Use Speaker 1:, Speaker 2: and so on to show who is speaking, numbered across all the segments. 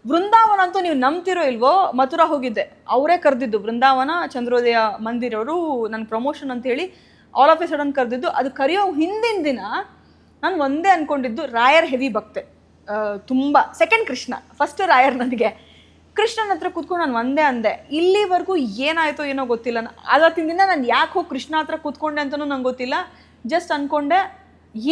Speaker 1: ವೃಂದಾವನ ಅಂತೂ ನೀವು ನಂಬ್ತಿರೋ ಇಲ್ವೋ, ಮಥುರಾ ಹೋಗಿದ್ದೆ, ಅವರೇ ಕರೆದಿದ್ದು, ವೃಂದಾವನ ಚಂದ್ರೋದಯ ಮಂದಿರವರು ನನ್ನ ಪ್ರಮೋಷನ್ ಅಂತ ಹೇಳಿ ಆಲ್ ಆಫ್ ಎ ಸಡನ್ ಕರೆದಿದ್ದು. ಅದು ಕರೆಯೋ ಹಿಂದಿನ ದಿನ ನಾನು ಒಂದೇ ಅಂದ್ಕೊಂಡಿದ್ದು, ರಾಯರ್ ಹೆವಿ ಭಕ್ತೆ ತುಂಬ. ಸೆಕೆಂಡ್ ಕೃಷ್ಣ, ಫಸ್ಟ್ ರಾಯರ್. ನನಗೆ ಕೃಷ್ಣನ ಹತ್ರ ಕೂತ್ಕೊಂಡು ನಾನು ಒಂದೇ ಅಂದೆ, ಇಲ್ಲಿವರೆಗೂ ಏನಾಯಿತೋ ಏನೋ ಗೊತ್ತಿಲ್ಲ. ಆವತ್ತಿನ ದಿನ ನಾನು ಯಾಕೆ ಹೋಗಿ ಕೃಷ್ಣ ಹತ್ರ ಕೂತ್ಕೊಂಡೆ ಅಂತಲೂ ನಂಗೆ ಗೊತ್ತಿಲ್ಲ. ಜಸ್ಟ್ ಅಂದ್ಕೊಂಡೆ,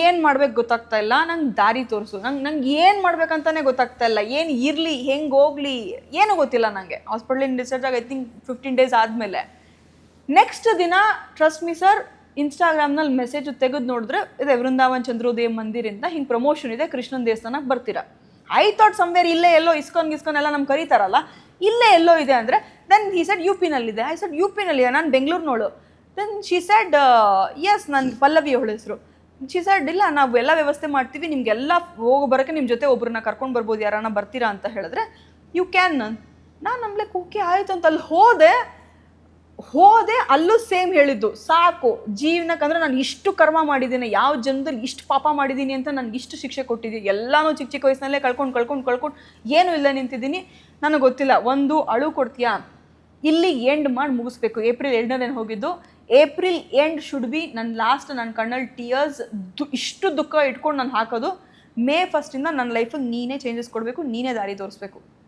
Speaker 1: ಏನು ಮಾಡ್ಬೇಕು ಗೊತ್ತಾಗ್ತಾ ಇಲ್ಲ, ನಂಗೆ ದಾರಿ ತೋರಿಸು, ನಂಗೆ ಏನು ಮಾಡ್ಬೇಕಂತಾನೆ ಗೊತ್ತಾಗ್ತಾ ಇಲ್ಲ, ಏನು ಇರಲಿ, ಹೆಂಗೆ ಹೋಗ್ಲಿ, ಏನೂ ಗೊತ್ತಿಲ್ಲ ನನಗೆ. ಹಾಸ್ಪಿಟ್ಲಿಂದ ಡಿಸ್ಚಾರ್ಜ್ ಆಗಿ ಐ ಥಿಂಕ್ 15 days ಆದಮೇಲೆ ನೆಕ್ಸ್ಟ್ ದಿನ, ಟ್ರಸ್ಟ್ ಮಿ ಸರ್, ಇನ್ಸ್ಟಾಗ್ರಾಮ್ನಲ್ಲಿ ಮೆಸೇಜ್ ತೆಗೆದು ನೋಡಿದ್ರೆ ಇದೆ, ವೃಂದಾವನ್ ಚಂದ್ರೋದಯ ಮಂದಿರಿಂದ ಹಿಂಗೆ ಪ್ರಮೋಷನ್ ಇದೆ, ಕೃಷ್ಣನ ದೇವಸ್ಥಾನಕ್ಕೆ ಬರ್ತೀರಾ. ಐ ಥಾಟ್ ಸಮ್ವೇರ್ ಇಲ್ಲೇ ಎಲ್ಲೋ ಇಸ್ಕಾನ್ ಎಲ್ಲ ನಮ್ಗೆ ಕರೀತಾರಲ್ಲ, ಇಲ್ಲೇ ಎಲ್ಲೋ ಇದೆ ಅಂದರೆ. ದೆನ್ ಹಿ ಸೆಡ್ UP-ನಲ್ಲಿದೆ. ಐ ಸೆಡ್ UP-ನಲ್ಲಿದೆ, ನಾನು ಬೆಂಗಳೂರಿನೋಳು. ದೆನ್ ಶಿ ಸೆಡ್ ಎಸ್, ನನ್ನ ಪಲ್ಲವಿ ಅವಳ ಹೆಸರು. ಶಿ ಸೆಡ್ ಇಲ್ಲ, ನಾವು ಎಲ್ಲ ವ್ಯವಸ್ಥೆ ಮಾಡ್ತೀವಿ, ನಿಮಗೆಲ್ಲ ಹೋಗಿ ಬರೋಕ್ಕೆ ನಿಮ್ಮ ಜೊತೆ ಒಬ್ಬರನ್ನ ಕರ್ಕೊಂಡು ಬರ್ಬೋದು, ಯಾರನ್ನ ಬರ್ತೀರಾ ಅಂತ ಹೇಳಿದ್ರೆ ಯು ಕ್ಯಾನ್. ನಾನು ನಮ್ಲೆಕ್ ಓಕೆ ಆಯಿತು ಅಂತ ಅಲ್ಲಿ ಹೋದೆ. ಅಲ್ಲೂ ಸೇಮ್ ಹೇಳಿದ್ದು, ಸಾಕು ಜೀವನಕ್ಕಂದ್ರೆ ನಾನು ಇಷ್ಟು ಕರ್ಮ ಮಾಡಿದ್ದೀನಿ, ಯಾವ ಜನ್ಮದಲ್ಲಿ ಇಷ್ಟು ಪಾಪ ಮಾಡಿದ್ದೀನಿ ಅಂತ ನನಗೆ ಇಷ್ಟು ಶಿಕ್ಷೆ ಕೊಟ್ಟಿದ್ದೀನಿ, ಎಲ್ಲನೂ ಚಿಕ್ಕ ಚಿಕ್ಕ ವಯಸ್ಸಿನಲ್ಲೇ ಕಳ್ಕೊಂಡು ಏನೂ ಇಲ್ಲ ನಿಂತಿದ್ದೀನಿ. ನನಗೆ ಗೊತ್ತಿಲ್ಲ. ಒಂದು ಅಳು ಕೊಡ್ತೀಯಾ, ಇಲ್ಲಿ ಎಂಡ್ ಮಾಡಿ ಮುಗಿಸ್ಬೇಕು. ಏಪ್ರಿಲ್ 2ನೇ ಹೋಗಿದ್ದು. ಏಪ್ರಿಲ್ ಎಂಡ್ ಶುಡ್ ಬಿ ನನ್ನ ಲಾಸ್ಟ್. ನನ್ನ ಕಣ್ಣಲ್ಲಿ ಟಿಯರ್ಸ್, ಇಷ್ಟು ದುಃಖ ಇಟ್ಕೊಂಡು ನಾನು ಹಾಕೋದು. May 1 ನನ್ನ ಲೈಫಿಗೆ ನೀನೇ ಚೇಂಜಸ್ ಕೊಡಬೇಕು, ನೀನೇ ದಾರಿ ತೋರಿಸ್ಬೇಕು.